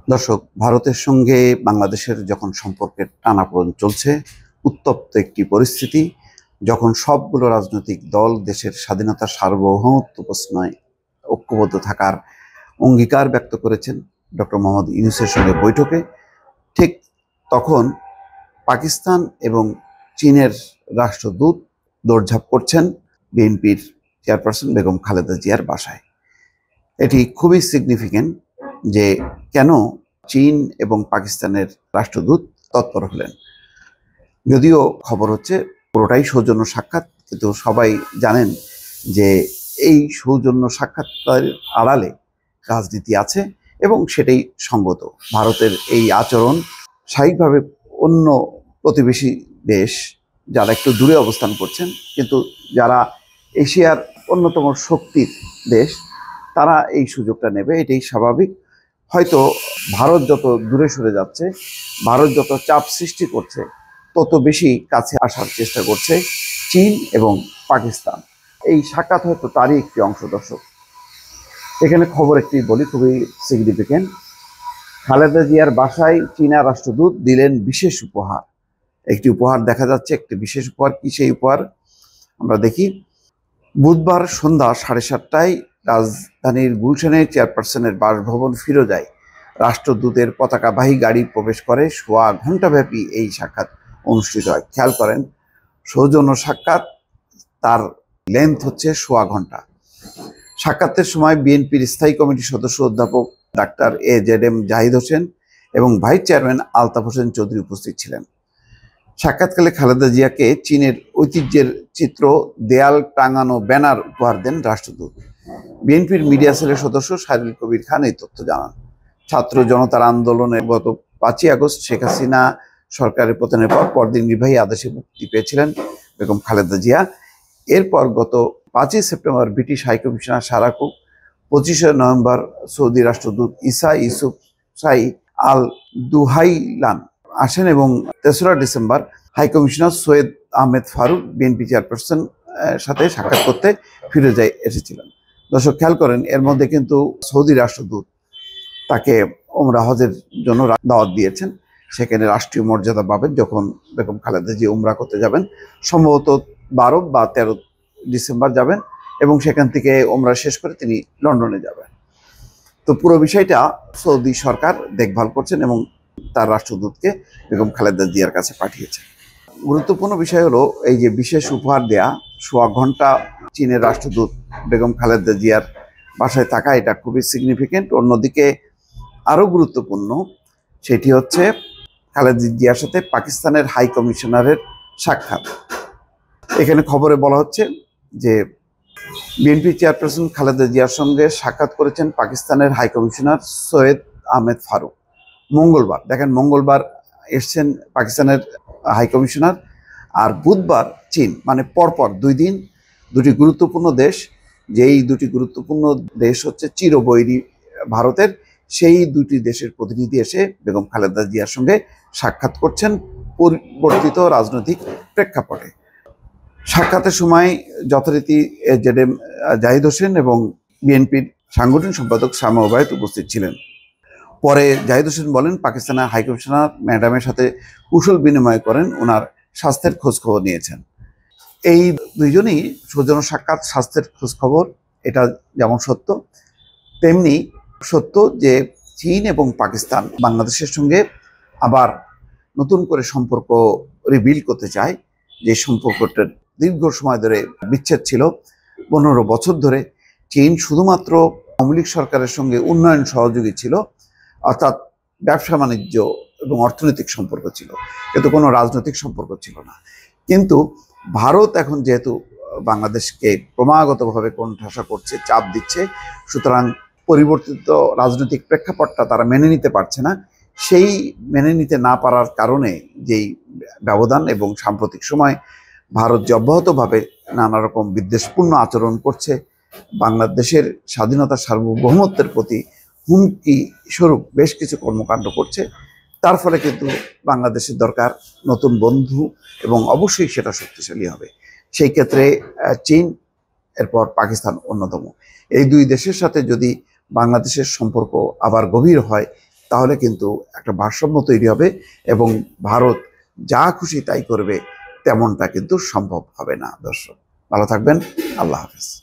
দর্শক, ভারতের সঙ্গে বাংলাদেশের যখন সম্পর্কের টানাপোড়েন চলছে, উত্তপ্ত একটি পরিস্থিতি, যখন সবগুলো রাজনৈতিক দল দেশের স্বাধীনতা সার্বভৌমত্ব প্রশ্নে ঐক্যবদ্ধ থাকার অঙ্গীকার ব্যক্ত করেছেন ডক্টর মোহাম্মদ ইউনূসের সঙ্গে বৈঠকে, ঠিক তখন পাকিস্তান এবং চীনের রাষ্ট্রদূত দৌড়ঝাঁপ করছেন বিএনপির চেয়ারপারসন বেগম খালেদা জিয়ার বাসায়। এটি খুবই সিগনিফিক্যান্ট যে কেন চীন এবং পাকিস্তানের রাষ্ট্রদূত তৎপর হলেন। যদিও খবর হচ্ছে পুরোটাই সৌজন্য সাক্ষাৎ, কিন্তু সবাই জানেন যে এই সৌজন্য সাক্ষাৎকার আড়ালে রাজনীতি আছে এবং সেটাই সঙ্গত। ভারতের এই আচরণ স্বাভাবিকভাবে অন্য প্রতিবেশী দেশ যারা একটু দূরে অবস্থান করছেন, কিন্তু যারা এশিয়ার অন্যতম শক্তির দেশ, তারা এই সুযোগটা নেবে, এটাই স্বাভাবিক। হয়তো ভারত যত দূরে সরে যাচ্ছে, ভারত যত চাপ সৃষ্টি করছে, তত বেশি কাছে আসার চেষ্টা করছে চীন এবং পাকিস্তান। এই সাক্ষাৎ হয়তো তারই একটি অংশ। দর্শক, এখানে খবর একটি বলি, খুবই সিগনিফিক্যান্ট। খালেদা জিয়ার বাসায় চীনা রাষ্ট্রদূত দিলেন বিশেষ উপহার। একটি উপহার দেখা যাচ্ছে, একটি বিশেষ উপহার। কি সেই উপহার আমরা দেখি। বুধবার সন্ধ্যা 7:30টায় রাজধানীর গুলশানে চেয়ারপারসনের বাসভবন ফিরোজায় রাষ্ট্রদূতের পতাকাবাহী গাড়ি প্রবেশ করে। সোয়া ঘণ্টাব্যাপী এই সাক্ষাৎ অনুষ্ঠিত হয়। খেয়াল করেন, সৌজন্য সাক্ষাৎ, তার লেন্থ হচ্ছে সোয়া ঘণ্টা। সাক্ষাতের সময় বিএনপির স্থায়ী কমিটির সদস্য অধ্যাপক ডাক্তার AJM জাহিদ হোসেন এবং ভাইস চেয়ারম্যান আলতাফ হোসেন চৌধুরী উপস্থিত ছিলেন। সাক্ষাৎকালে খালেদা জিয়াকে চীনের ঐতিহ্যের চিত্র দেয়াল টাঙানো ব্যানার উপহার দেন রাষ্ট্রদূত। বিএনপির মিডিয়া সেলের সদস্য সাইদুল কবির খান এই তথ্য জানান। ছাত্র জনতার আন্দোলনে গত 5ই আগস্ট শেখ হাসিনা সরকারের পতনের পর পরদিন নির্বাহী আদেশে মুক্তি পেয়েছিলেন বেগম খালেদা জিয়া। এরপর গত 5ই সেপ্টেম্বর ব্রিটিশ হাইকমিশনার সারাকুক, 25শে নভেম্বর সৌদি রাষ্ট্রদূত ইসা ইউসুফ সাই আল দুহাইলান আসেন এবং 3রা December high commissioner Syed Ahmed Farooq BNP chairperson সাথে সাক্ষাৎ করতে ফিরোজায় এসেছিলেন। দর্শক, খেয়াল করেন, এর মধ্যে কিন্তু সৌদি রাষ্ট্রদূত তাকে উমরা হজের জন্য দাওয়াত দিয়েছেন। সেখানে রাষ্ট্রীয় মর্যাদা পাবেন যখন বেগম খালেদা জিয়া উমরা করতে যাবেন। সম্ভবত 12 বা 13 ডিসেম্বর যাবেন এবং সেখান থেকে উমরা শেষ করে তিনি লন্ডনে যাবেন। তো পুরো বিষয়টা সৌদি সরকার দেখভাল করছেন এবং তার রাষ্ট্রদূতকে বেগম খালেদা জিয়ার কাছে পাঠিয়েছে। গুরুত্বপূর্ণ বিষয় হলো এই যে বিশেষ উপহার দেয়া, সোয়া ঘন্টা চীনের রাষ্ট্রদূত বেগম খালেদা জিয়ার বাসায় থাকা, এটা খুবই সিগনিফিক্যান্ট। অন্যদিকে আরও গুরুত্বপূর্ণ সেটি হচ্ছে খালেদা জিয়ার সাথে পাকিস্তানের হাই কমিশনারের সাক্ষাৎ। এখানে খবরে বলা হচ্ছে যে বিএনপি চেয়ারপারসন খালেদা জিয়ার সঙ্গে সাক্ষাৎ করেছেন পাকিস্তানের হাই কমিশনার সৈয়দ আহমেদ ফারুক মঙ্গলবার। দেখেন, মঙ্গলবার এসছেন পাকিস্তানের হাই কমিশনার, আর বুধবার চীন। মানে পরপর 2 দিন দুটি গুরুত্বপূর্ণ দেশ, যেই দুটি গুরুত্বপূর্ণ দেশ হচ্ছে চিরবৈরী ভারতের, সেই দুটি দেশের প্রতিনিধি এসে বেগম খালেদা জিয়ার সঙ্গে সাক্ষাৎ করছেন পরিবর্তিত রাজনৈতিক প্রেক্ষাপটে। সাক্ষাতের সময় যথারীতি AJM জাহিদ হোসেন এবং বিএনপির সাংগঠনিক সম্পাদক শামা ওবায়দ উপস্থিত ছিলেন। পরে জাহিদ হোসেন বলেন, পাকিস্তানের হাইকমিশনার ম্যাডামের সাথে কুশল বিনিময় করেন, ওনার স্বাস্থ্যের খোঁজখবর নিয়েছেন। এই দুইজনই সৌজন্য সাক্ষাৎ, স্বাস্থ্যের খোঁজখবর, এটা যেমন সত্য, তেমনি সত্য যে চীন এবং পাকিস্তান বাংলাদেশের সঙ্গে আবার নতুন করে সম্পর্ক রিবিল্ড করতে চায়। যে সম্পর্কটার দীর্ঘ সময় ধরে বিচ্ছেদ ছিল, 15 বছর ধরে। চীন শুধুমাত্র আওয়ামী লীগ সরকারের সঙ্গে উন্নয়ন সহযোগী ছিল, অর্থাৎ ব্যবসা বাণিজ্য এবং অর্থনৈতিক সম্পর্ক ছিল, কিন্তু কোনো রাজনৈতিক সম্পর্ক ছিল না। কিন্তু ভারত এখন যেহেতু বাংলাদেশকে ক্রমাগতভাবে কোণঠাসা করছে, চাপ দিচ্ছে, সুতরাং পরিবর্তিত রাজনৈতিক প্রেক্ষাপটটা তারা মেনে নিতে পারছে না। সেই মেনে নিতে না পারার কারণে যেই ব্যবধান, এবং সাম্প্রতিক সময় ভারত যে অব্যাহতভাবে নানা রকম বিদ্বেষপূর্ণ আচরণ করছে, বাংলাদেশের স্বাধীনতা সার্বভৌমত্বের প্রতি হুমকি স্বরূপ বেশ কিছু কর্মকাণ্ড করছে, তার ফলে কিন্তু বাংলাদেশের দরকার নতুন বন্ধু, এবং অবশ্যই সেটা শক্তিশালী হবে। সেই ক্ষেত্রে চীন, এরপর পাকিস্তান অন্যতম। এই দুই দেশের সাথে যদি বাংলাদেশের সম্পর্ক আবার গভীর হয়, তাহলে কিন্তু একটা ভারসাম্য তৈরি হবে এবং ভারত যা খুশি তাই করবে তেমনটা কিন্তু সম্ভব হবে না। দর্শক ভালো থাকবেন, আল্লাহ হাফেজ।